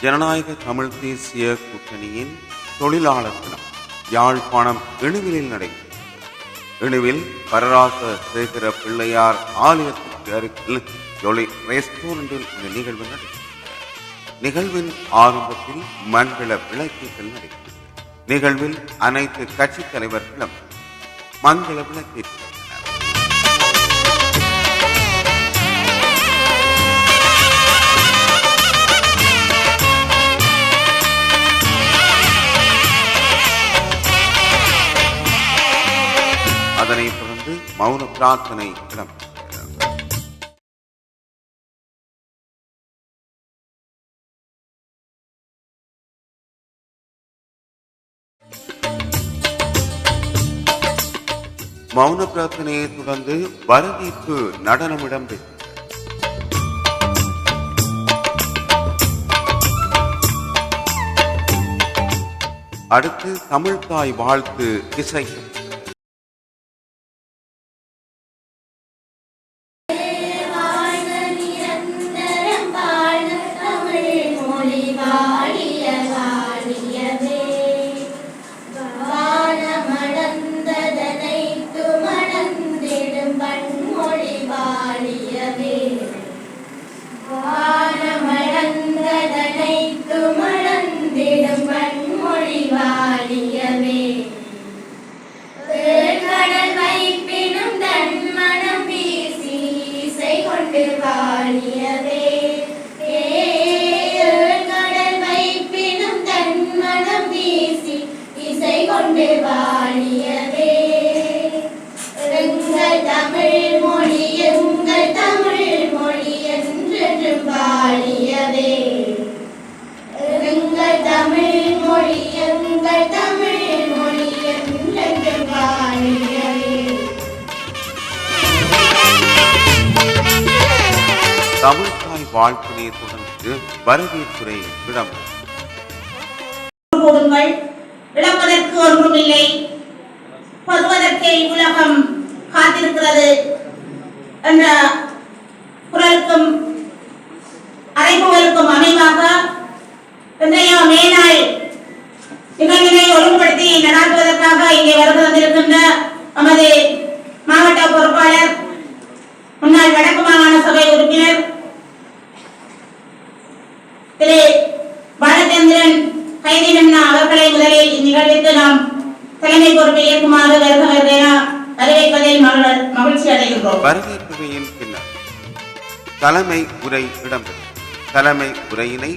ஜனநாயக தமிழ் தேசிய கூட்டணியின் தொழிலாளர் தினம் யாழ்ப்பாணம் இணுவிலில் நடைபெற்றது. இணுவில் வரராச சேகர பிள்ளையார் ஆலயத்திற்கு அருகில் ஜொலி ரெஸ்டாரண்டில் இந்த நிகழ்வு நடைபெற்றது. நிகழ்வின் ஆரம்பத்தில் மண்கள விளக்கேற்றல் நடைபெற்றது. நிகழ்வில் அனைத்து கட்சித் தலைவர்களும் மங்கள விளக்கேற்றினர். அதனைத் தொடர்ந்து மௌன பிரார்த்தனை இடம்பெற்றது. மௌன பிரார்த்தனையை தொடர்ந்து வரவேற்பு நடனம் இடம்பெற்றது. அடுத்து தமிழ்தாய் வாழ்த்து இசை. தமிழ்தாய் வாழ்த்தினை தொடர்ந்து வரவேற்புரை கொடுங்கள். இழப்பதற்கு ஒன்றுமில்லை, பெறுவதற்கே உலகம் காத்திருக்கிறது என்ற குரலுக்கும் அறைகூவலுக்கும் அமைவாக இன்றைய மேனாள் நிகழ்வினை ஒழுங்குபடுத்தி நடாத்துவதற்காக இங்கே வருகை வந்திருக்கின்ற நமது மாவட்ட பொறுப்பாளர், முன்னாள் வடக்கு மாகாண சபை உறுப்பினர் திரு பாலச்சந்திரன் கைதினண்ணா அவர்களை முதலில் இந்நிகழ்விற்கு நாம் தலைமை பொறுப்பை ஏற்குமாறு வரவேற்பதில் மகிழ்ச்சி அடைகின்றோம். வரவேற்புரையின் பின்னர் தலைமை உரை இடம்பெற்றது. தலைமை உரையினை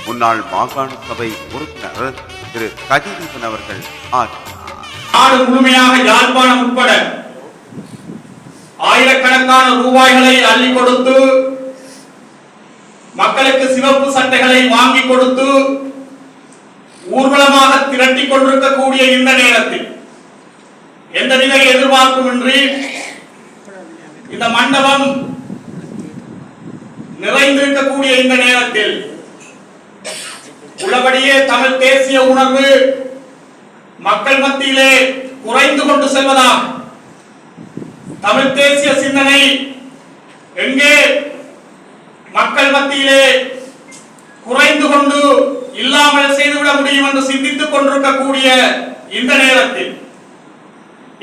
முன்னாள் மாகாண சபை உறுப்பினர் திரு கஜதீபன் அவர்கள் நாடு முழுமையாக யாழ்ப்பாணம் உட்பட ஆயிரக்கணக்கான ரூபாய்களை அள்ளி கொடுத்து மக்களுக்கு சிவப்பு சட்டைகளை வாங்கி கொடுத்து ஊர்வலமாக திரட்டி கொண்டிருக்கக்கூடிய இந்த நேரத்தில் எந்தவித எதிர்பார்ப்புமின்றி இந்த மண்டபம் நிறைந்திருக்கக்கூடிய இந்த நேரத்தில் உள்ளபடியே தமிழ் தேசிய உணர்வு மக்கள் மத்தியிலே குறைந்து கொண்டு செல்வதா, தமிழ் தேசிய சிந்தனை எங்கே மக்கள் மத்தியிலே குறைந்து கொண்டு இல்லாமல் செய்துவிட முடியும் என்று சிந்தித்துக் கொண்டிருக்கக்கூடிய இந்த நேரத்தில்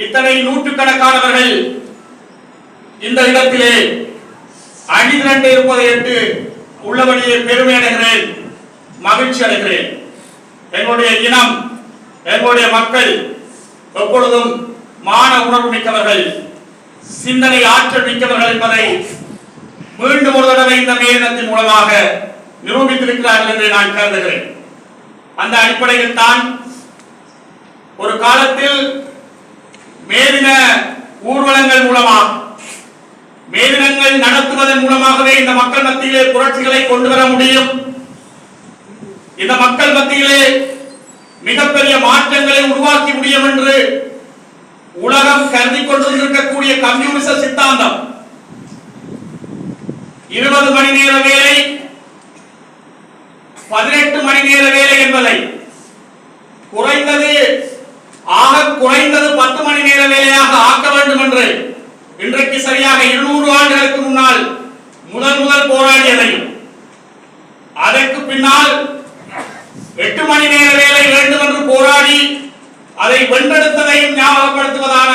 இத்தனை நூற்றுக்கணக்கானவர்கள் இந்த இடத்திலே அணிதிரண்டு இருப்பதை எட்டு உள்ளபடியே பெருமை அடைகிறேன், மகிழ்ச்சி அடைகிறேன். எங்களுடைய இனம், எங்களுடைய மக்கள் எப்பொழுதும் மான உணர்வு மிக்கவர்கள், சிந்தனை ஆற்றல் மிக்கவர்கள் என்பதை மீண்டும் ஒரு தடவை இந்த மேதினத்தின் மூலமாக நிரூபித்திருக்கிறார்கள் என்று நான் கருதுகிறேன். அந்த அடிப்படையில் தான் ஒரு காலத்தில் மேதின ஊர்வலங்கள் மூலமாக, மேதினங்கள் நடத்துவதன் மூலமாகவே இந்த மக்கள் மத்தியிலே புரட்சிகளை கொண்டு வர முடியும், இந்த மக்கள் மத்தியிலே மிகப்பெரிய மாற்றங்களை உருவாக்கி முடியும் என்று உலகம் கருதி கொண்டிருக்கக்கூடிய கம்யூனிச சித்தாந்தம் 20 மணி நேர வேலை 18 மணி நேர வேலை என்பதை குறைந்தது 10 மணி நேர வேலையாக ஆக்க வேண்டும் என்று இன்றைக்கு சரியாக 200 ஆண்டுகளுக்கு முன்னால் முதல் போராடியதையும் அதற்கு பின்னால் 8 மணி நேர வேலை வேண்டும் என்று போராடி அதை வென்றெடுத்ததையும் ஞாபகப்படுத்துவதான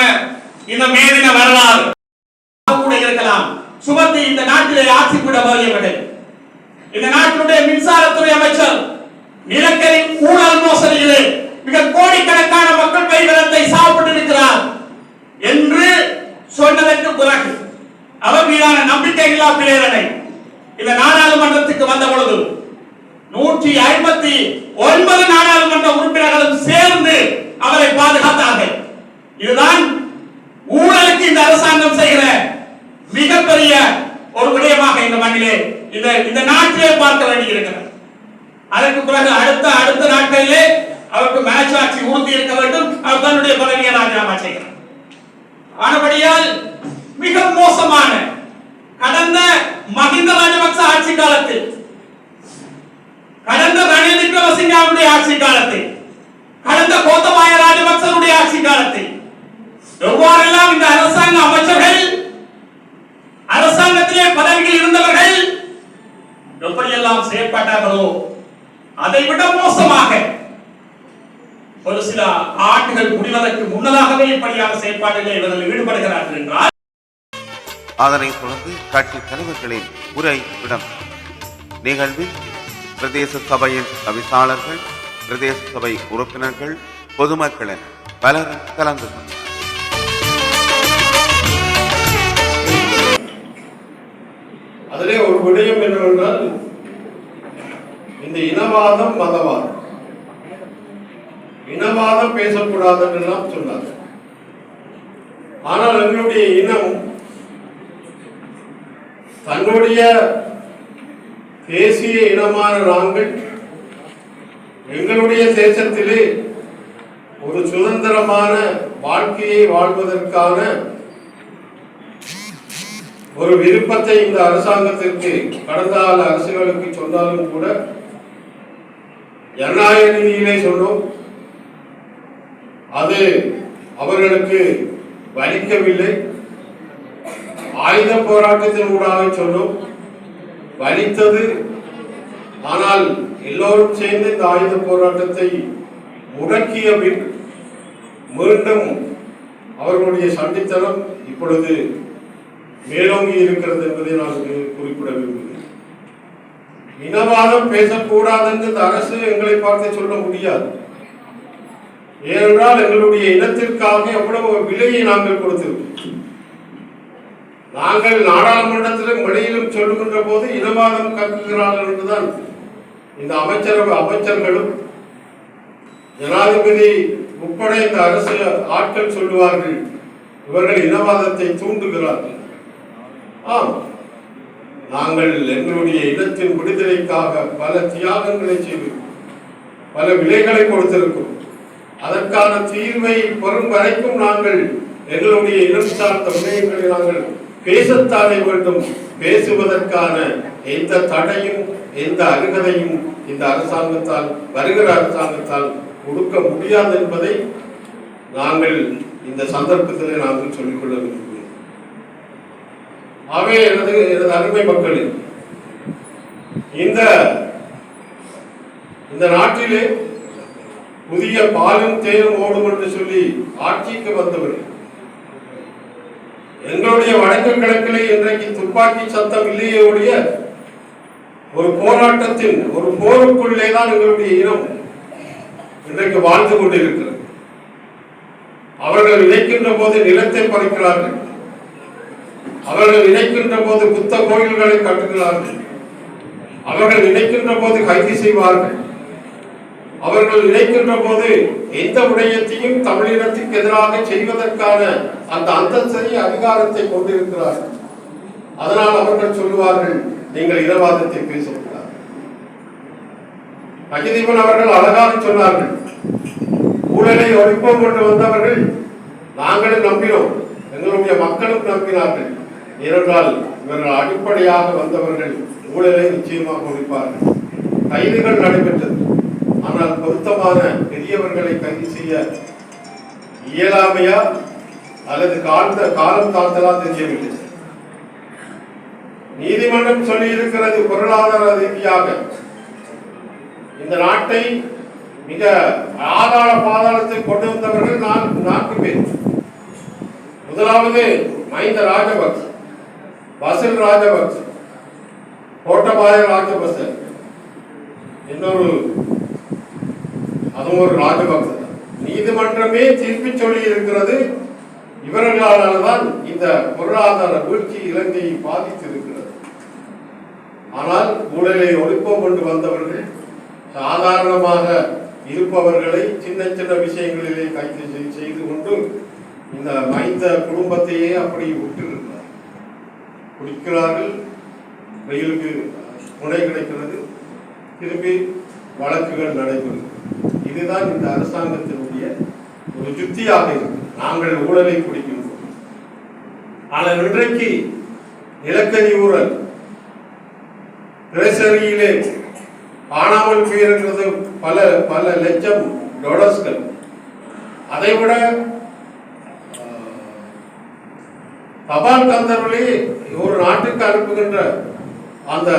இந்த மேதின வரலாறு கூட இருக்கலாம். சுமத்தி இந்த நாட்டிலே ஆட்சி கூட வருகிறது. இந்த நாட்டினுடைய மின்சாரத்துறை அமைச்சர் நிலக்கரி ஊழல் மோசடியிலே மிக கோடிக்கணக்கான மக்கள் பயிர்களை சாப்பிட்டிருக்கிறார் என்று சொன்னதற்கு பிறகு அவர் மீதான நம்பிக்கை இல்லா பிரேரணை இந்த நாடாளுமன்றத்துக்கு வந்த பொழுது 159 நாடாளுமன்ற உறுப்பினர்களும் சேர்ந்து அவரை பாதுகாத்தார்கள். இதுதான் ஊழலுக்கு இந்த அரசாங்கம் செய்கிற மிகப்பெரிய ஒரு விடயமாக இந்த மண்ணிலே இந்த நாட்டிலே பார்க்க வேண்டியிருக்கிறது. அதற்கு பிறகு அடுத்த நாட்களிலே அவருக்கு மனசாட்சி உறுதி இருக்க வேண்டும். அவர் தன்னுடைய பதவியை ராஜினாமா செய்கிறார். ஆனபடியால் மிக மோசமான கடந்த மஹிந்த ராஜபக்ச ஆட்சி காலத்தில், கடந்த ரணில் விக்ரமசிங்கவுடைய ஆட்சி காலத்தில், கடந்த கோத்தபாய ராஜபக்சவுடைய ஆட்சி காலத்தில் எவ்வாறெல்லாம் இந்த அரசாங்க அமைச்சர்கள், அரசாங்கத்திலே பதவியில் இருந்தவர்கள் எப்படியெல்லாம் செயல்பட்டார்களோ அதை விட மோசமாக ஒரு சில ஆண்டுகள் முடிவதற்கு முன்னதாகவே இப்படியான செயற்பாடுகளில் இவர்கள் ஈடுபடுகிறார்கள் என்றால் அதனைத் தொடர்ந்து கட்சி தலைவர்களின் உரை இடம் நிகழ்வில் பிரதேச சபையின் தவிசாளர்கள், பிரதேச சபை உறுப்பினர்கள், பொதுமக்கள் என பலரும் கலந்து கொண்டனர். அதிலே ஒரு விடயம் என்னவென்றால், இந்த இனவாதம் மதவாதம், இனவாதம் பேசக்கூடாது என்றெல்லாம் சொன்னார். ஆனால் எங்களுடைய இனம் தன்னுடைய தேசிய இனமான நாங்கள் எங்களுடைய தேசத்திலே ஒரு சுதந்திரமான வாழ்க்கையை வாழ்வதற்கான ஒரு விருப்பத்தை இந்த அரசாங்கத்திற்கு கடந்த கால அரசுகளுக்கு சொன்னாலும் கூட ஜனநாயக ரீதியிலே சொன்னோம். அது அவர்களுக்கு வலிக்கவில்லை. ஆயுத போராட்டத்தின் ஊடாக சொன்னோம், வலித்தது. ஆனால் எல்லோரும் சேர்ந்து இந்த ஆயுத போராட்டத்தை முடக்கிய பின் மீண்டும் அவர்களுடைய சண்டித்தனம் இப்பொழுது மேலோங்கி இருக்கிறது என்பதை நான் குறிப்பிட விரும்புகிறேன். இனவாதம் பேசக்கூடாது என்று இந்த அரசு எங்களை பார்த்து சொல்ல முடியாது. ஏனென்றால் எங்களுடைய இனத்திற்காக எவ்வளவு விலையை நாங்கள் கொடுத்திருக்கிறோம். நாங்கள் நாடாளுமன்றத்திலும் வெளியிலும் சொல்லுகின்ற போது இனவாதம் கற்கிறார்கள் என்றுதான் இந்த அமைச்சர்களும் ஜனாதிபதி உட்பட இந்த அரசு ஆட்கள் சொல்லுவார்கள், இவர்கள் இனவாதத்தை தூண்டுகிறார்கள். ஆம், நாங்கள் எங்களுடைய இனத்தின் விடுதலைக்காக பல தியாகங்களை செய்திருக்கிறோம், பல விலைகளை கொடுத்திருக்கிறோம். அதற்கான தீர்வை பெறும் வரைக்கும் நாங்கள் எங்களுடைய இனம் சார்ந்த விடயங்களை நாங்கள் பேசத்தானே வேண்டும். பேசுவதற்கான எந்த தடையும் எந்த அருகதையும் இந்த அரசாங்கத்தால், வருகிற அரசாங்கத்தால் கொடுக்க முடியாது என்பதை நாங்கள் இந்த சந்தர்ப்பத்திலே நாங்கள் சொல்லிக்கொள்ள விரும்புகிறோம். ஆகவே எனது அருமை மக்களே, இந்த நாட்டிலே புதிய பாலும் தேனும் ஓடும் என்று சொல்லி ஆட்சிக்கு வந்தவர்கள் எங்களுடைய வடக்கு கிழக்கிலே இன்றைக்கு துப்பாக்கி சத்தம் இல்லையே ஒழிய ஒரு போராட்டத்தின் ஒரு போருக்குள்ளே தான் எங்களுடைய இனம் இன்றைக்கு வாழ்ந்து கொண்டிருக்கிறது. அவர்கள் நினைக்கின்ற போது நிலத்தை பறிக்கிறார்கள், அவர்கள் நினைக்கின்ற போது புத்த கோயில்களை கட்டுகிறார்கள், அவர்கள் நினைக்கின்ற போது கைது செய்வார்கள், அவர்கள் நினைக்கின்ற போது எந்த விடயத்தையும் தமிழினத்துக்கு எதிராக செய்வதற்கான அந்த அந்தஸ்தை அதிகாரத்தை கொண்டிருக்கிறார்கள். அதனால் அவர்கள் சொல்லுவார்கள், நீங்கள் இனவாதத்தை பேசக்கூடாது. அஜிதீபன் அவர்கள் அழகாக சொன்னார்கள், ஊழலை ஒழிப்போம் என்று வந்தவர்கள் நாங்களும் நம்பினோம், எங்களுடைய மக்களும் நம்பினார்கள். ஏனென்றால் இவர்கள் அடிப்படையாக வந்தவர்கள் ஊழலை நிச்சயமாக ஒழிப்பார்கள். கைதுகள் நடைபெற்றது. ஆனால் பொருத்தமான பெரியவர்களை கைது செய்ய இயலாமையா அல்லது காலம் தாழ்த்தலா தெரியவில்லை. நீதிமன்றம் சொல்லி இருக்கிறது, பொருளாதார ரீதியாக இந்த நாட்டை மிக ஆதார பாதாளத்தில் கொண்டு வந்தவர்கள் 4 பேர். முதலாவது மஹிந்த ராஜபக்ச, பசில் ராஜபக்ச, கோட்டபாய ராஜபக்ச, அதுவும் ஒரு ராஜபக்ச. நீதிமன்றமே தீர்ப்பு சொல்லி இருக்கிறது, இவர்களால் தான் இந்த பொருளாதார வீழ்ச்சி இலங்கையை பாதித்திருக்கிறது. ஆனால் ஊழலை ஒழிப்போம் கொண்டு வந்தவர்கள் சாதாரணமாக இருப்பவர்களை சின்ன சின்ன விஷயங்களிலே கைது செய்து கொண்டு இந்த மஹிந்த குடும்பத்தையே அப்படி விட்டிருக்கிறார். குடிக்கிறார்கள், வெயிலுக்கு துணை கிடைக்கிறது, திருப்பி வழக்குகள் நடைபெறும். இதுதான் இந்த அரசாங்கத்தினுடைய ஒரு யுக்தியாக இருக்கு. நாங்கள் ஊழலை குடிக்கின்றோம். ஆனால் இன்றைக்கு நிலக்கரி ஊழல், திரைசரியிலே காணாமல் போயிருக்கிறது பல லட்சம் டாலர்ஸ்கள். அதைவிட தபால் தந்தர்களே ஒரு நாட்டுக்கு அனுப்புகின்ற அந்த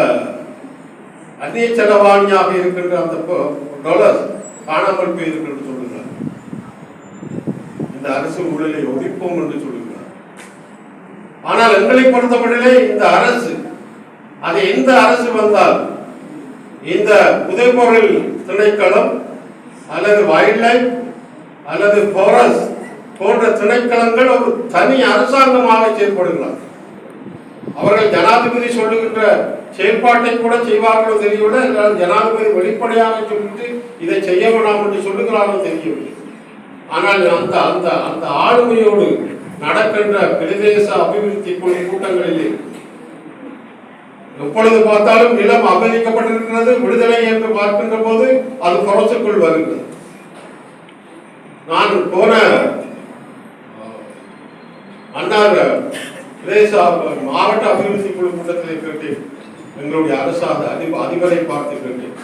அந்நிய செலவாணியாக இருக்கின்ற அந்த டாலர்ஸ் காணாமல் போயிருக்கிறது சொல்லுகிறார். இந்த அரசு ஊழலை ஒழிப்போம் என்று சொல்லுகிறார். ஆனால் எங்களை பொறுத்தவரையிலே இந்த அரசு, அது எந்த அரசு வந்தால் இந்த புதைபொருள் திணைக்களம் அல்லது வைல்ட் லைஃப் அல்லது ஃபாரஸ்ட் போன்ற திணைக்களங்கள் ஒரு தனி அரசாங்கமாக செயல்படுகிறார். அவர்கள் ஜனாதிபதி சொல்லுகின்ற செயல்பாட்டை கூட செய்வார்களோ தெரியவில்லை, ஜனாதிபதி வெளிப்படையாக சொல்லிட்டு இதை செய்ய வேண்டாம் என்று சொல்லுகிறாரோ தெரியவில்லை. ஆனால் அந்த அந்த அந்த ஆளுமையோடு நடக்கின்ற பிரதேச அபிவிருத்தி குழு கூட்டங்களிலே எப்பொழுது பார்த்தாலும் நிலம் அபகரிக்கப்பட்டிருக்கிறது, விடுதலை என்று பார்க்கின்ற போது அது புறசுக்குள் வருகிறது. நான் போன அன்னார் பிரதேச மாவட்ட அபிவிருத்தி குழு கூட்டத்திலே கேட்டேன், எங்களுடைய அரசாங்க அதிபரை பார்த்து கேட்டேன்.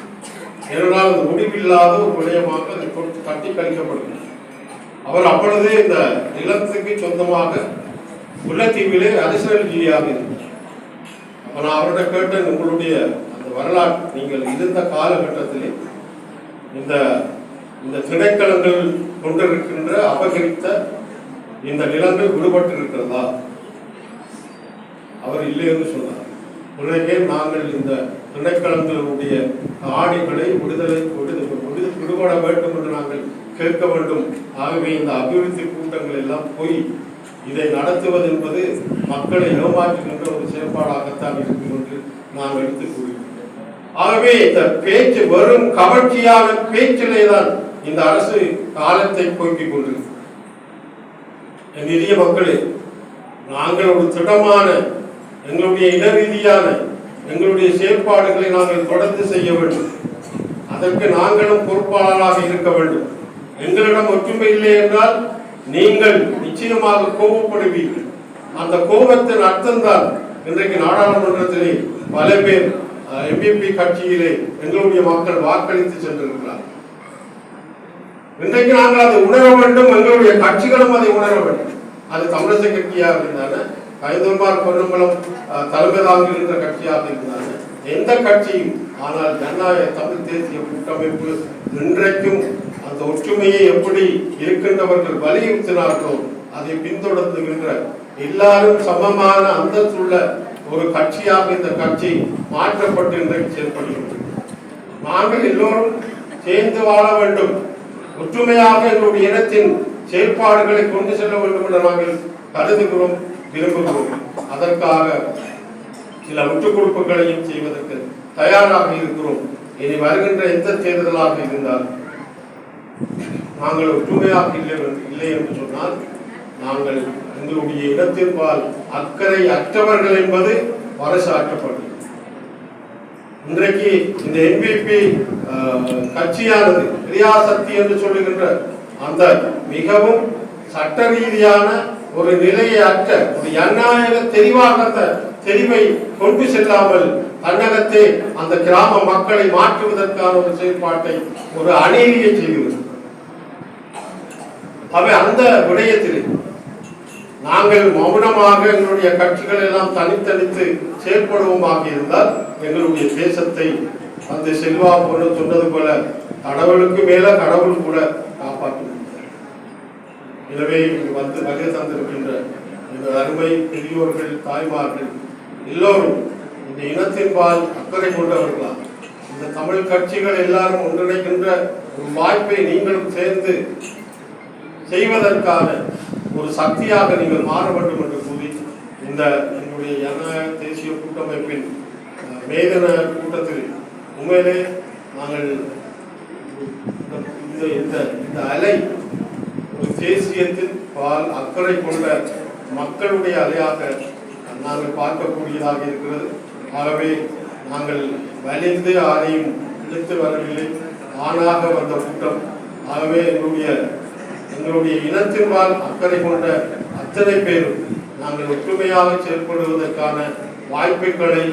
ஏனென்றால் அது முடிவில்லாத ஒரு விடயமாக அதை கொடுத்து கட்டி கழிக்கப்படுகிறது. அவர் அப்பொழுது இந்த நிலத்துக்கு சொந்தமாக முல்லைத்தீவிலே அடிஷனல் ஜியாக இருந்தார். அப்ப நான் அவர்கிட்ட கேட்டேன், உங்களுடைய அந்த வரலாற்று நீங்கள் இருந்த காலகட்டத்திலே இந்த இந்த திணைக்களங்கள் கொண்டிருக்கின்ற அபகரித்த இந்த நிலங்கள் விடுபட்டு இருக்கிறதா? அவர் இல்லை என்று சொன்னார். உடனே நாங்கள் இந்த திணைக்களங்களுடைய ஆணைகளை விடுபட வேண்டும் என்று நாங்கள் கேட்க வேண்டும். ஆகவே இந்த அபிவிருத்தி கூட்டங்கள் எல்லாம் போய் இதை நடத்துவது என்பது மக்களை ஏமாற்றுகின்ற ஒரு செயற்பாடாகத்தான் இருக்கும் என்று நாம் எடுத்துக் கூறுகிறோம். ஆகவே இந்த பேச்சு வெறும் கவர்ச்சியான பேச்சிலே தான் இந்த அரசு காலத்தை போக்கிக் கொண்டிருக்கிறது. எளிய மக்களே, நாங்கள் ஒரு திடமான எங்களுடைய இன ரீதியான எங்களுடைய செயற்பாடுகளை நாங்கள் தொடர்ந்து செய்ய வேண்டும். அதற்கு நாங்களும் பொறுப்பாளராக இருக்க வேண்டும். எங்களிடம் ஒற்றுமை இல்லை என்றால் நீங்கள் நிச்சயமாக கோபப்படுவீர்கள். அந்த கோபத்தின் அர்த்தம்தான் இன்றைக்கு நாடாளுமன்றத்திலே பல பேர் எம்பிபி கட்சியிலே எங்களுடைய மக்கள் வாக்களித்து சென்றிருக்கிறார். இன்றைக்கு நாங்கள் அதை உணர வேண்டும், எங்களுடைய கட்சிகளும் அதை உணர வேண்டும். அது தமிழக கட்சியாக இருந்தாலும் கைதொன்பார் பொன்னம்பலம் தலைமை தாங்குகின்ற கட்சியாக இருந்தாலும் எந்த கட்சியும், ஆனால் ஜனநாயக தமிழ் தேசிய கூட்டமைப்பு இன்றைக்கும் அந்த ஒற்றுமையை எப்படி இருக்கின்றவர்கள் வலியுறுத்தினார்களோ அதை பின்தொடர்ந்துகின்ற எல்லாரும் சமமான அந்தஸ்துள்ள ஒரு கட்சியாக இந்த கட்சி மாற்றப்பட்டு இன்றைக்கு செயல்படுகிறது. நாங்கள் எல்லோரும் சேர்ந்து வாழ வேண்டும், ஒற்றுமையாக எங்களுடைய இனத்தின் செயல்பாடுகளை கொண்டு செல்ல வேண்டும் என்று நாங்கள் கருதுகிறோம், விரும்புகிறோம். அதற்காக சில விட்டுக் கொடுப்புகளையும் செய்வதற்கு தயாராக இருக்கிறோம். இனி வருகின்ற எந்த தேர்தலாக இருந்தால் நாங்கள் ஒற்றுமையாக இல்லை என்று சொன்னால் நாங்கள் எங்களுடைய இடத்திற்பால் அக்கறை அற்றவர்கள் என்பது பறைசாற்றப்படும். இன்றைக்கு இந்த என்பிபி கட்சியானது கிரியாசக்தி என்று சொல்லுகின்ற அந்த மிகவும் சட்ட ரீதியான ஒரு நிலையை அற்ற ஒரு ஜனநாயக தெரிவை கொண்டு செல்லாமல் தன்னகத்தே அந்த கிராம மக்களை மாற்றுவதற்கான ஒரு செயல்பாட்டை ஒரு அநீதியை செய்கிறது. அவை அந்த விடயத்தில் நாங்கள் மௌனமாக எங்களுடைய கட்சிகள் எல்லாம் தனித்தனித்து செயல்படுவோமாக இருந்தால் எங்களுடைய தேசத்தை அந்த செல்வா போல சொன்னது போல கடவுளுக்கு மேல கடவுள் கூட காப்பாற்றும். எனவே இங்கு வந்து வருகை தந்திருக்கின்ற இந்த அருமை பெரியோர்கள், தாய்மார்கள் எல்லோரும் இந்த இனத்தின்பால் அக்கறை கொண்டவர்களா, இந்த தமிழ் கட்சிகள் எல்லாரும் ஒன்றிணைக்கின்ற ஒரு வாய்ப்பை நீங்களும் சேர்ந்து செய்வதற்கான ஒரு சக்தியாக நீங்கள் மாற வேண்டும் என்று கூறி இந்த என்னுடைய ஜனநாயக தேசிய கூட்டமைப்பின் மேதன கூட்டத்தில் உண்மையிலே நாங்கள் இந்த அலை ஒரு தேசியத்தின் பால் அக்கறை கொண்ட மக்களுடைய அலையாக நாங்கள் பார்க்கக்கூடியதாக இருக்கிறது. ஆகவே நாங்கள் வலிந்து யாரையும் இழுத்து வரவில்லை, ஆணாக வந்த கூட்டம். ஆகவே எங்களுடைய இனத்தின்பால் அக்கறை கொண்ட அத்தனை பேரும் நாங்கள் ஒற்றுமையாக செயல்படுவதற்கான வாய்ப்புகளை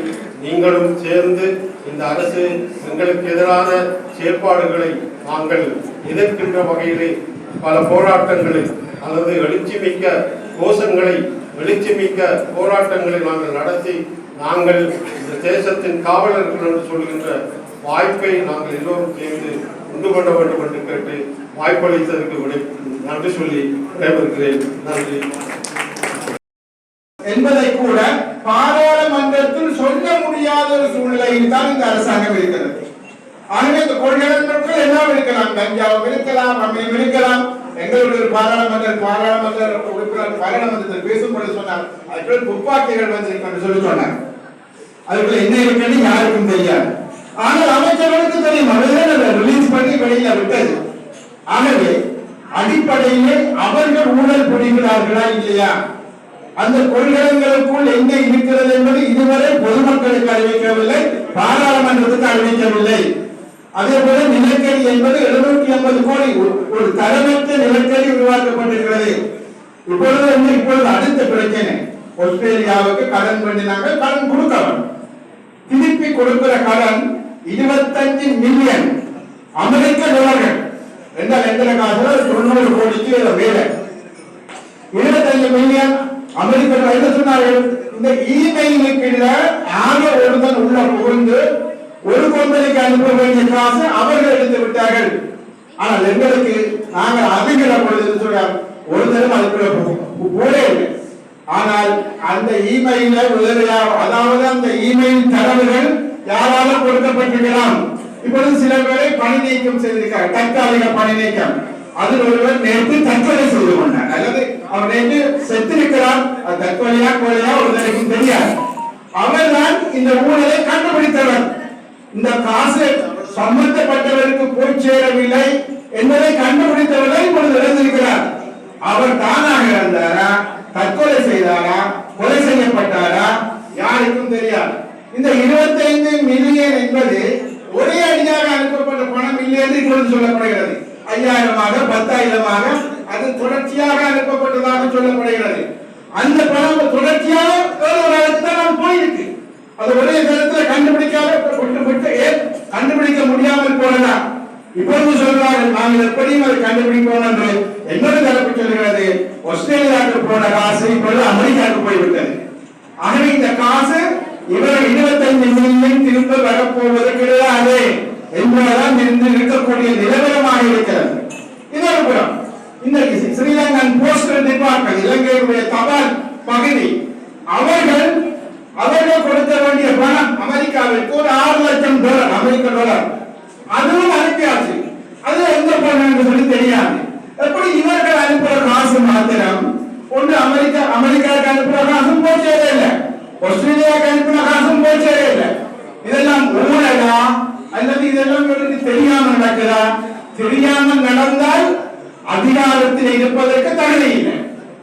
நீங்களும் சேர்ந்து இந்த அரசு எங்களுக்கு எதிரான செயற்பாடுகளை நாங்கள் எதிர்க்கின்ற வகையிலே பல போராட்டங்களை அல்லது எழுச்சிமிக்க கோஷங்களை, எழுச்சிமிக்க போராட்டங்களை நாங்கள் நடத்தி நாங்கள் இந்த தேசத்தின் காவலர்கள் என்று சொல்கின்ற வாய்ப்பை நாங்கள் எல்லோரும் சேர்ந்து உண்டு பண்ண வேண்டும் என்று கேட்டு வாய்ப்பளித்ததற்கு நன்றி சொல்லி விடைபெறுகிறேன். நன்றி என்பதை கூட பாராளுமன்றத்தில் சொல்ல முடியாத ஒரு சூழ்நிலையில் தான் இந்த அரசாங்கம் இருக்கிறது. ஆகவே இந்த கொள்கைகள் எல்லாம் இருக்கலாம், கஞ்சாவும் இருக்கலாம், அம்மையும் இருக்கலாம். எங்களுடைய ஒரு பாராளுமன்ற உறுப்பினர் பாராளுமன்றத்தில் பேசும்போது சொன்னார், அதுக்குள்ள துப்பாக்கிகள் வந்திருக்க சொல்லி சொன்னார். அதுக்குள்ள என்ன இருக்குன்னு யாருக்கும் தெரியாது. ஆனால் அமைச்சர்களுக்கு தெரியும், அவர்கள் ரிலீஸ் பண்ணி வெளியில விட்டது. ஆகவே அடிப்படையிலே அவர்கள் ஊழல் புரிகிறார்களா இல்லையா, அந்த கொள்கைகளுக்குள் என்ன இருக்கிறது என்பது இதுவரை பொதுமக்களுக்கு அறிவிக்கவில்லை, பாராளுமன்றத்துக்கு அறிவிக்கவில்லை. அதே போல நிலக்கரி என்பது 750 கோடி ஒரு தரமற்ற நிலக்கரி உருவாக்கப்பட்டிருக்கிறது. இப்பொழுது அடுத்த பிரச்சனை, ஆஸ்திரேலியாவுக்கு கடன் பண்ணினாங்க, கடன் கொடுக்கலாம். திருப்பி கொடுக்கிற கடன் 25 மில்லியன் அமெரிக்க டாலர்கள் என்றால் எந்த காசுல 90 கோடிக்கு வேலை. 25 மில்லியன் அமெரிக்க என்ன சொன்னார்கள், இந்த இமெயிலுக்கு ஆக ஒருவன் உள்ள புகுந்து ஒரு கம்பெனிக்கு அனுப்ப வேண்டிய காசு அவர்கள் எடுத்து விட்டார்கள். ஆனால் எங்களுக்கு நாங்கள் அதுங்கிற பொழுது சொல்றாங்க ஒரு தரம் அதுக்குள்ள போலே. ஆனால் அந்த இமெயில அதாவது அந்த இமெயில் தரவுகள் யாராலும் கொடுக்கப்பட்டிருக்கலாம். இப்பொழுது சில பேரை பணி நீக்கம் செய்திருக்கிறார், தற்காலிக பணி நீக்கம். அதில் ஒருவர் நேற்று தற்கொலை செய்து கொண்டார், அல்லது அவர் நேற்று செத்திருக்கிறார். அது தற்கொலையா கொலையா ஒருவருக்கும் தெரியாது. அவர்தான் இந்த ஊழலை கண்டுபிடித்தவர். இந்த காசு சம்பந்தப்பட்டவருக்கு போய் சேரவில்லை என்பதை கண்டுபிடித்தவரை இப்பொழுது இறந்திருக்கிறார். அவர் தானாக இருந்தாரா, தற்கொலை செய்தாரா, கொலை செய்யப்பட்டாரா, யாருக்கும் தெரியாது. இந்த 25 மில்லியன் என்பது ஒரே அடியாக அனுப்பப்பட்ட பணம் இல்லை என்று இப்பொழுது சொல்லப்படுகிறது. 5000-ஆக 10,000-ஆக அது தொடர்ச்சியாக அனுப்பப்பட்டதாக சொல்லப்படுகிறது. அந்த பணம் தொடர்ச்சியாக தான் போயிருக்கு. அது ஒரே நேரத்தில் கண்டுபிடிக்க முடியாமல் போனதான். இப்பொழுது சொல்றார்கள் நாங்கள் எப்படியும் அதை கண்டுபிடிப்போம் என்று. இன்னொரு தரப்பு சொல்கிறது, ஆஸ்திரேலியாவுக்கு போன காசு இப்பொழுது அமெரிக்காவுக்கு போய்விட்டது. ஆகவே இந்த காசு இவர்கள் 25 மில்லியன் திரும்ப வரப்போவது கிடையாது என்பதுதான் இருக்கக்கூடிய நிலவரமாக இருக்கிறது. இன்னொரு புறம் இந்த ஸ்ரீலங்கன் போஸ்டல் டிபார்ட்மெண்ட், இலங்கையுடைய தபால் பகுதி, அவர்கள் கொடுக்க வேண்டிய பணம் அமெரிக்காவிற்கு ஒரு 6 லட்சம் டாலர், அமெரிக்க டாலர், அதுவும் அனுப்பியாச்சு. அது எங்க பணம் என்று சொல்லி தெரியாது. எப்படி இவர்கள் அனுப்புற காசு மாத்திரம் ஒன்று அமெரிக்காவுக்கு அனுப்புற காசும் போச்சே இல்லை, ஆஸ்திரேலியாவுக்கு அனுப்புற காசும் போச்சே இல்லை. இதெல்லாம் ஊழலா அல்லது இதெல்லாம் இவருக்கு தெரியாமல் நடக்குதா? தெரியாமல் நடந்தால் அதிகாரத்தில் இருப்பதற்கு தகுதி இல்லை,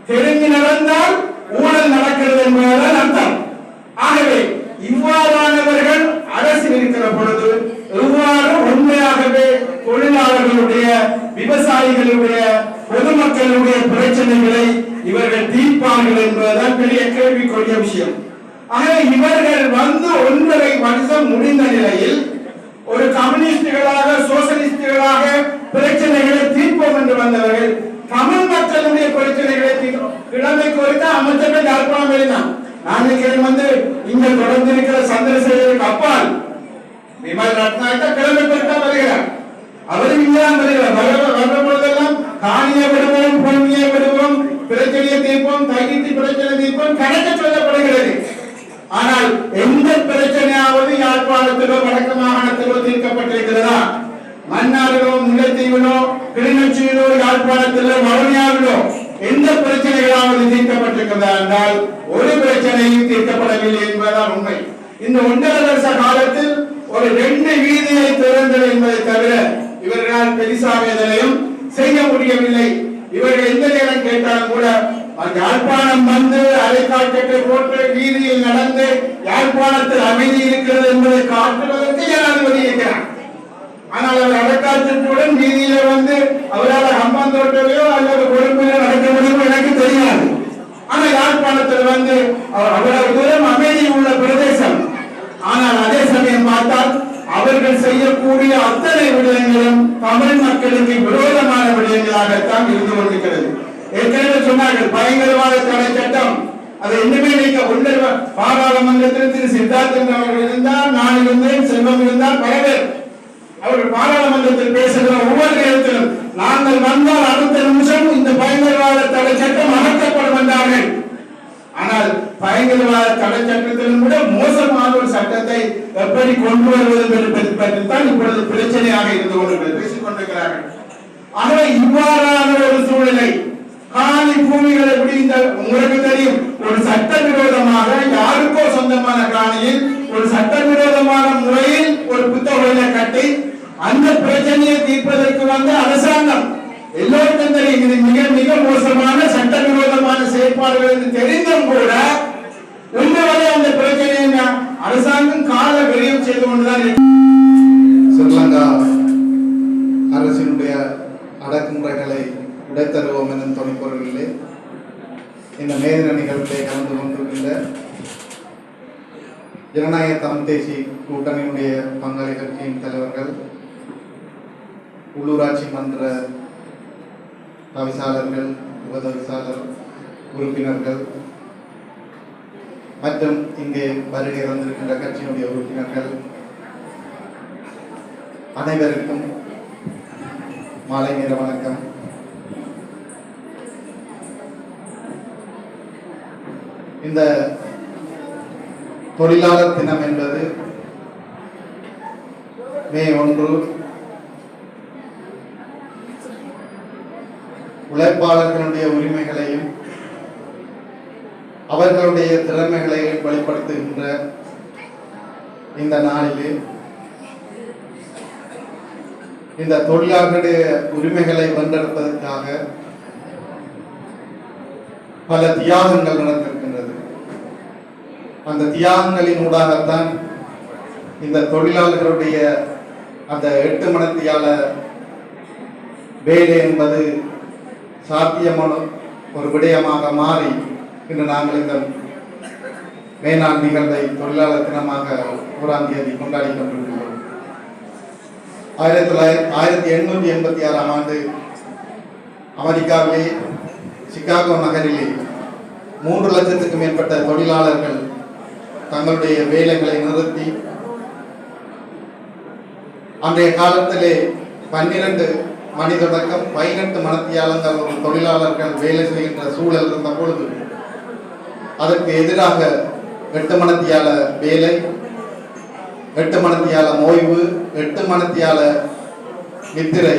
தெரிஞ்சு நடந்தால் ஊழல் நடக்கிறது என்பதுதான் அர்த்தம். ஆகவே இவ்வாறானவர்கள் அரசில் இருக்கிற பொழுது எவ்வாறு உண்மையாகவே தொழிலாளர்களுடைய, விவசாயிகளுடைய, பொதுமக்களுடைய பிரச்சனைகளை இவர்கள் தீர்ப்பார்கள் என்பதுதான் பெரிய கேள்விக்குரிய விஷயம். ஆகவே இவர்கள் வந்து 1.5 வருஷம் முடிந்த நிலையில் ஒரு கம்யூனிஸ்டுகளாக, சோசலிஸ்டுகளாக பிரச்சனைகளை தீர்ப்போம் என்று வந்தவர்கள் தமிழ் மக்களுடைய பிரச்சனைகளை கிழமை குறித்த அமைச்சர்கள் யாழ்ப்பாணம் வெளியினார். நான் வந்து இங்க தொடர்ந்து இருக்கிற சந்திரசேகருக்கு அப்பால் விமல் ரத்நாயக்க கிளம்பி பெருக்கா வருகிறார். அவரும் இங்கதான் வருகிறார். வர்ற பொழுதெல்லாம் காணியை விடுவோம், பொன்னியை விடுவோம், பிரச்சனையை தீர்ப்போம், தையிட்டு பிரச்சனை தீர்ப்போம் கணக்கு சொல்லப்படுகிறது. ஆனால் எந்த பிரச்சனையாவது யாழ்ப்பாணத்திலோ வடக்கு மாகாணத்திலோ தீர்க்கப்பட்டிருக்கிறதா? மன்னாரிலோ, முல்லைத்தீவிலோ, கிளிநொச்சியிலோ, யாழ்ப்பாணத்திலோ, வவுனியாவிலோ எந்த பிரச்சனைகளாவது தீர்க்கப்பட்டிருக்கிறதா என்றால் ஒரு பிரச்சனையும் தீர்க்கப்படவில்லை என்பதுதான் உண்மை. இந்த 1.5 வருஷ காலத்தில் ஒரு 2 வீதியை திறந்தது என்பதை தவிர இவர்களால் பெரிசாக எதனையும் செய்ய முடியவில்லை. இவர்கள் எந்த நேரம் கேட்டாலும் கூட யாழ்ப்பாணம் வந்து அரைக்காட்டை போட்டு வீதியில் நடந்து யாழ்ப்பாணத்தில் அமைதி இருக்கிறது என்பதை காட்டுவதற்கு ஜனாதிபதி இருக்கிறார். ஆனால் அவர் அரைக்காட்டுடன் வீதியில வந்து அவரால் ஹம்பாந்தோட்டலையோ அல்லது கொழும்பிலோ நடக்க முடியுமோ எனக்கு தெரியாது. ஆனா யாழ்ப்பாணத்தில் வந்து அவ்வளவு தூரம் அமைதி உள்ள பிரதேசம். ஆனால் அதே சமயம் பார்த்தால் அவர்கள் செய்யக்கூடிய அத்தனை விடயங்களும் தமிழ் மக்களுக்கு விரோதமான விடயங்களாகத்தான் இருந்து கொண்டிருக்கிறது. ஏற்கனவே சொன்னார்கள் பயங்கரவாத தடை சட்டம், அதை இன்னுமே நீக்க உள்ள பாராளுமன்றத்தில் திரு சித்தார்த்தன் அவர்கள் இருந்தால், நான் இருந்தேன், செல்வம் இருந்தால், பல பேர் அவர்கள் பாராளுமன்றத்தில் பேசுகிற ஒவ்வொரு நேரத்திலும் நாங்கள் வந்தால் அடுத்த நிமிஷம் இந்த பயங்கரவாத தடை சட்டம் அகற்றப்படும் என்றார்கள். ஆனால் பயங்கரவாத தடை சட்டத்திலும் கூட மோசமான ஒரு சட்டத்தை எப்படி கொண்டு வருவது பற்றித்தான் இப்பொழுது பிரச்சனையாக இருந்து கொண்டு பேசிக் கொண்டிருக்கிறார்கள். ஆகவே இவ்வாறான ஒரு சூழ்நிலை காணி பூமிகளை எப்படி உங்களுக்கு தெரியும், ஒரு சட்டவிரோதமாக யாருக்கோ சொந்தமான காணியில் ஒரு சட்டவிரோதமான முறையில் ஒரு புத்தகங்களை கட்டி அந்த பிரச்சனையை தீர்ப்பதற்கு வந்த அரசாங்கம் எல்லோருக்கும் தெரியும் இது மிக மிக மோசமான சட்டவிரோதமான செயற்பாடுகள் என்று தெரிந்தும் கூட இன்று வரை அந்த பிரச்சனையை அரசாங்கம் கால விரயம் செய்து கொண்டுதான் ஸ்ரீலங்கா அரசினுடைய அடக்குமுறைகளை உடைத்தருவோம் எனும் துணைப்பொருளிலே இந்த மேதின நிகழ்ச்சியை கலந்து கொண்டிருக்கின்ற ஜனநாயக தமிழ் தேசிய கூட்டணியினுடைய பங்காளி கட்சியின் தலைவர்கள், உள்ளூராட்சி மன்ற தவிசாளர்கள், உபதவிசாளர் உறுப்பினர்கள் மற்றும் இங்கே வருகை வந்திருக்கின்ற கட்சியினுடைய உறுப்பினர்கள் அனைவருக்கும் மாலை நேர வணக்கம். இந்த தொழிலாளர் தினம் என்பது மே 1 உழைப்பாளர்களுடைய உரிமைகளையும் அவர்களுடைய திறமைகளையும் வெளிப்படுத்துகின்ற இந்த நாளிலே இந்த தொழிலாளர்களுடைய உரிமைகளை வென்றெடுப்பதற்காக பல தியாகங்கள் நடந்திருக்கின்றது. அந்த தியாகங்களின் ஊடாகத்தான் இந்த தொழிலாளர்களுடைய அந்த 8 மணித்தியால வேலை என்பது சாத்தியமான ஒரு விடயமாக மாறி இன்று நாங்கள் இந்த மேனாள் நிகழ்வை தொழிலாளர் தினமாக 1ஆம் தேதி கொண்டாடி கொண்டிருக்கிறோம். 1886ஆம் ஆண்டு அமெரிக்காவிலே சிகாகோ நகரிலே 3 லட்சத்துக்கும் மேற்பட்ட தொழிலாளர்கள் தங்களுடைய வேலைகளை நிறுத்தி அன்றைய காலத்திலே 12 மணி தொடக்கம் 18 மணித்தியாலங்கள் ஒரு தொழிலாளர்கள் வேலை செய்கின்ற சூழல் இருந்த பொழுது அதற்கு எதிராக 8 மணித்தியால வேலை, 8 மணித்தியால ஓய்வு, 8 மணித்தியால நித்திரை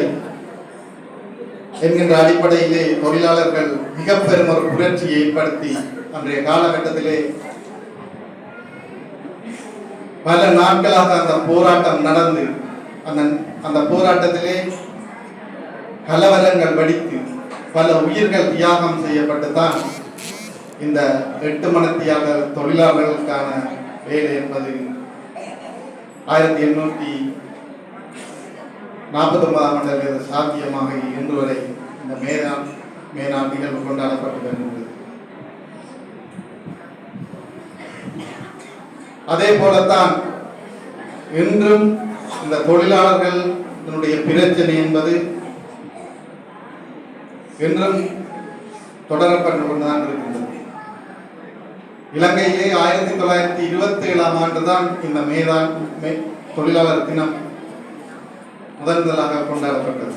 என்கின்ற அடிப்படையிலே தொழிலாளர்கள் மிக பெரும் ஒரு புரட்சியை ஏற்படுத்தி அன்றைய காலகட்டத்திலே பல நாட்களாக அந்த போராட்டம் நடந்து அந்த போராட்டத்திலே கலவரங்கள் வெடித்து பல உயிர்கள் தியாகம் செய்யப்பட்டுதான் இந்த 8 மணித்தியாக தொழிலாளர்களுக்கான வேலை என்பது 1849ஆம் ஆண்டு சாத்தியமாக இன்று வரை இந்த மேனாள் நிகழ்வு கொண்டாடப்பட்டு வருகிறது. அதே போலத்தான் இன்றும் இந்த தொழிலாளர்களுடைய பிரச்சனை என்பது இன்றும் தொடரப்பட்டு கொண்டுதான் இருக்கின்றது. இலங்கையிலே 1927ஆம் ஆண்டு தான் இந்த தொழிலாளர் தினம் முதலாக கொண்டாடப்பட்டது.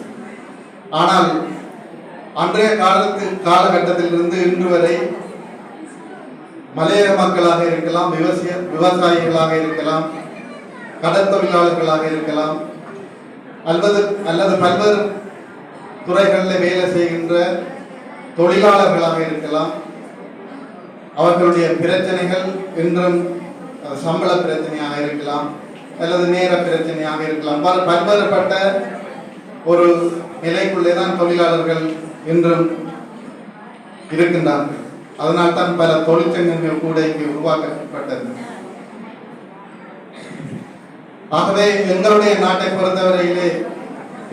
ஆனால் அன்றைய காலகட்டத்திலிருந்து இன்று வரை மலையக மக்களாக இருக்கலாம், விவசாயிகளாக இருக்கலாம், கடற்தொழிலாளர்களாக இருக்கலாம், அல்லது பல்வேறு துறைகளில் வேலை செய்கின்ற தொழிலாளர்களாக இருக்கலாம், அவர்களுடைய பிரச்சனைகள் இன்றும் சம்பள பிரச்சனையாக இருக்கலாம் அல்லது நேர பிரச்சனையாக இருக்கலாம். பல்வேறுபட்ட ஒரு நிலைக்குள்ளே தான் தொழிலாளர்கள் இன்றும் இருக்கின்றார்கள். அதனால் தான் பல தொழிற்சங்கங்கள் கூட இங்கு உருவாக்கப்பட்டது. ஆகவே எங்களுடைய நாட்டை பொறுத்தவரையிலே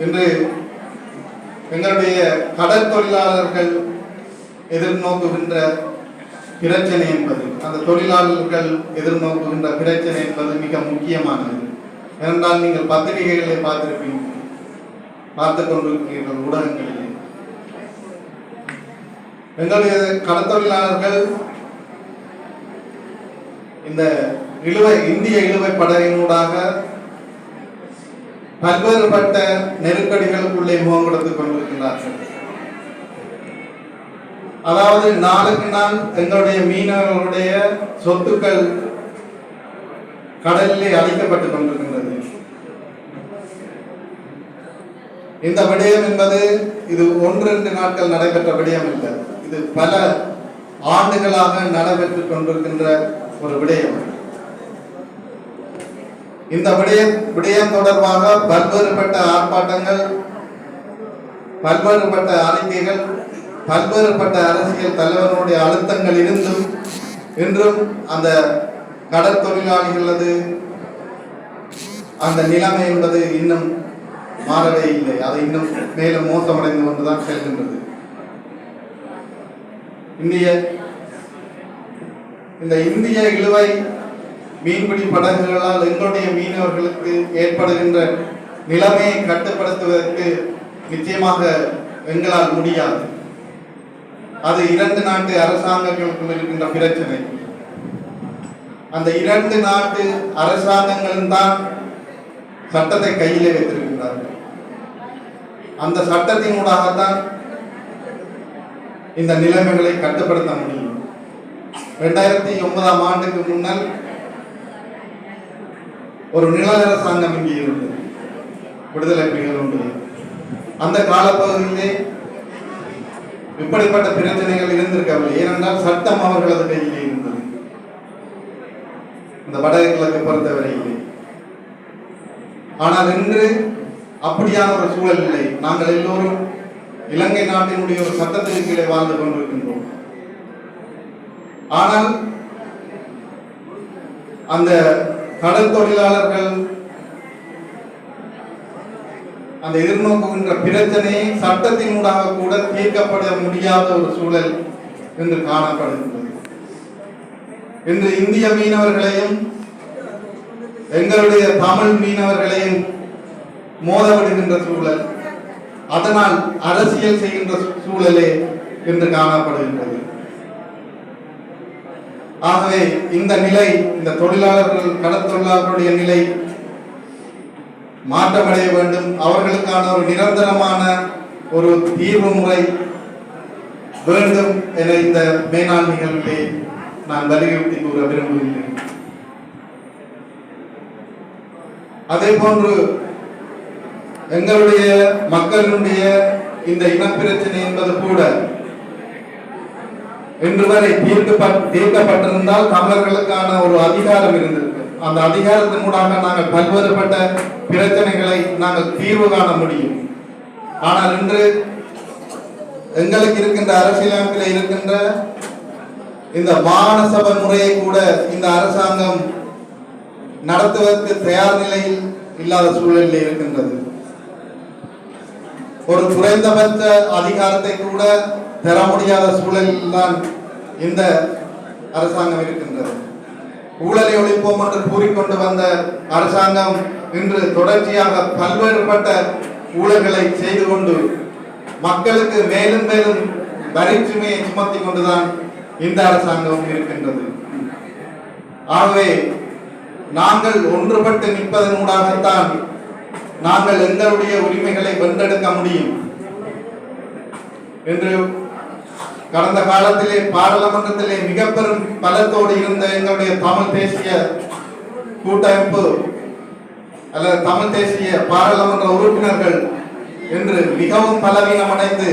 இன்று எங்களுடைய கடற்தொழிலாளர்கள் எதிர்நோக்குகின்ற பிரச்சனை என்பது, அந்த தொழிலாளர்கள் எதிர்நோக்குகின்ற பிரச்சனை என்பது மிக முக்கியமானது. ஏனென்றால் நீங்கள் பத்திரிகைகளை பார்த்துக் கொண்டிருக்கிறீர்கள், ஊடகங்களிலே. எங்களுடைய கடற்தொழிலாளர்கள் இந்த இந்திய இழுவை படகினூடாக பல்வேறுபட்ட நெருக்கடிகளுக்குள்ளே முகம் கொடுத்துக் கொண்டிருக்கிறார்கள். அதாவது நாளுக்கு நாள் எங்களுடைய மீனவர்களுடைய சொத்துக்கள் கடலிலே அழிக்கப்பட்டுக் கொண்டிருக்கின்றது. இந்த விடயம் என்பது இது 1-2 நாட்கள் நடைபெற்ற விடயம் இல்லை. இது பல ஆண்டுகளாக நடைபெற்றுக் கொண்டிருக்கின்ற ஒரு விடயம். இந்த விடயம் தொடர்பாக பல்வேறுபட்ட ஆர்ப்பாட்டங்கள், பல்வேறுபட்ட அறிக்கைகள், பல்வேறுபட்ட அரசியல் தலைவர்களுடைய அழுத்தங்கள் இருந்தும் இன்றும் அந்த கடற்தொழிலாளிகளது அந்த நிலைமை என்பது இன்னும் மாறவே இல்லை. அது இன்னும் மேலும் மோசமடைந்து கொண்டுதான் செல்கின்றது. இந்த இந்திய இழுவை மீன்பிடி படகுகளால் எங்களுடைய மீனவர்களுக்கு ஏற்படுகின்ற நிலைமையை கட்டுப்படுத்துவதற்கு நிச்சயமாக எங்களால் முடியாது. அது 2 நாட்டு அரசாங்கங்களுக்குள் இருக்கின்ற பிரச்சனை. அந்த 2 நாட்டு அரசாங்கங்களும் தான் சட்டத்தை கையிலே வைத்திருக்கின்றார்கள். அந்த சட்டத்தினூடாகத்தான் இந்த நிலைமைகளை கட்டுப்படுத்த முடியும். 2009ஆம் ஆண்டுக்கு முன்னால் ஒரு நிழல் அரசாங்கம் இங்கே இருந்தது, விடுதலை புலிகள் உண்டு. அந்த காலப்பகுதியிலே இப்படிப்பட்ட பிரச்சனைகள் இருந்திருக்கவில்லை. ஏனென்றால் சட்டம் அவர்களது கையிலே இருந்தது. இந்த வடகிழக்கு பொறுத்தவரையிலே. ஆனால் இன்று அப்படியான ஒரு சூழல் இல்லை. நாங்கள் எல்லோரும் இலங்கை நாட்டினுடைய ஒரு சட்டத்திற்கு கீழே வாழ்ந்து கொண்டிருக்கின்றோம். ஆனால் அந்த கடல் தொழிலாளர்கள் அந்த எதிர்நோக்குகின்ற பிரச்சனையை சட்டத்தினூடாக கூட தீர்க்கப்பட முடியாத ஒரு சூழல் இன்று காணப்படுகின்றது. இன்று இந்திய மீனவர்களையும் எங்களுடைய தமிழ் மீனவர்களையும் மோதவிடுகின்ற சூழல், அதனால் அரசியல் செய்கின்ற சூழலே இன்று காணப்படுகின்றது. ஆகவே இந்த நிலை, இந்த தொழிலாளர்கள் கடற்தொழிலாளர்களுடைய நிலை மாற்றமடைய வேண்டும். அவர்களுக்கான ஒரு நிரந்தரமான ஒரு தீர்வு முறை வேண்டும் என இந்த மேனாள் நிகழ்விலே நான் வலியுறுத்தி கூற விரும்புகின்றேன். அதே போன்று எங்களுடைய மக்களுடைய இந்த இனப்பிரச்சனை என்பது கூட இன்று வரை தீர்க்கப்பட்டிருந்தால் தமிழர்களுக்கான ஒரு அதிகாரம் இருந்திருக்கு. அந்த அதிகாரத்தினூடாக நாங்கள் பல்வேறுபட்ட பிரச்சனைகளை நாங்கள் தீர்வு காண முடியும். ஆனால் இன்று எங்களுக்கு இருக்கின்ற அரசியலமைப்பில் இருக்கின்ற இந்த மாகாண சபை முறையை கூட இந்த அரசாங்கம் நடத்துவதற்கு தயார் நிலையில் இல்லாத சூழலில் இருக்கின்றது. ஒரு குறைந்தபட்ச அதிகாரத்தை கூட பெற முடியாத சூழலில் தான் இந்த அரசாங்கம் இருக்கின்றது. ஊழலை ஒழிப்போம் என்று கூறிக்கொண்டு வந்த அரசாங்கம் இன்று தொடர்ச்சியாக பல்வேறுபட்ட ஊழல்களை செய்து கொண்டு மக்களுக்கு மேலும் மேலும் வரிச்சுமையை சுமத்தி கொண்டுதான் இந்த அரசாங்கம் இருக்கின்றது. ஆகவே நாங்கள் ஒன்றுபட்டு நிற்பதனூடாகத்தான் நாங்கள் எங்களுடைய உரிமைகளை வென்றெடுக்க முடியும் என்று கடந்த காலத்திலே பாராளுமன்றத்திலே மிக பெரும் பலத்தோடு இருந்த எங்களுடைய தமிழ் தேசிய கூட்டமைப்பு அல்லது தமிழ் தேசிய பாராளுமன்ற உறுப்பினர்கள் என்று மிகவும் பலவீனமடைந்து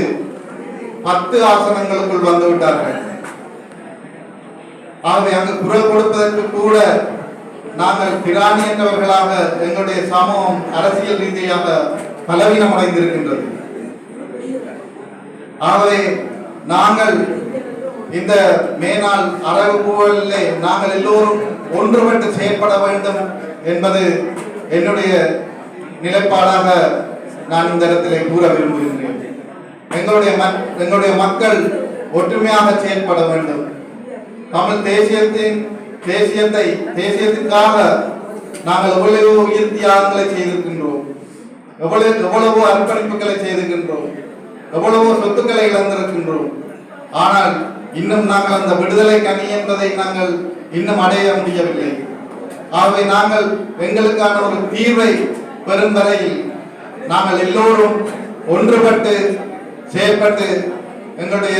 10 ஆசனங்களுக்குள் வந்துவிட்டார்கள். ஆகவே அங்கு குரல் கொடுப்பதற்கு கூட நாங்கள் திராணியற்றவர்களாக எங்களுடைய சமூகம் அரசியல் ரீதியாக பலவீனமடைந்திருக்கின்றது. ஆகவே நாங்கள் இந்த மேனாள் அறவுகளிலே நாங்கள் எல்லோரும் ஒன்றுபட்டு செயற்பட வேண்டும் என்பது என்னுடைய நிலைப்பாடாக நான் இந்த இடத்திலே கூற விரும்புகின்றேன். எங்களுடைய மக்கள் ஒற்றுமையாக செயற்பட வேண்டும். தமிழ் தேசியத்திற்காக நாங்கள் எவ்வளவு உயிர் தியாகங்களை செய்திருக்கின்றோம், எவ்வளவோ அர்ப்பணிப்புகளை செய்திருக்கின்றோம், எவ்வளவோ சொத்துக்களை இழந்திருக்கின்றோம். ஆனால் இன்னும் நாங்கள் அந்த விடுதலை கனி என்பதை நாங்கள் இன்னும் அடைய முடியவில்லை. ஆகவே நாங்கள் எங்களுக்கான ஒரு தீர்வை பெறும் வரையில் நாங்கள் எல்லோரும் ஒன்றுபட்டு செயல்பட்டு எங்களுடைய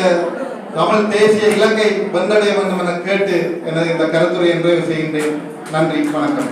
தமிழ் தேசிய இலக்கை வந்தடைய வேண்டும் என கேட்டு எனது இந்த கருத்துரையை நிறைவு செய்கின்றேன். நன்றி, வணக்கம்.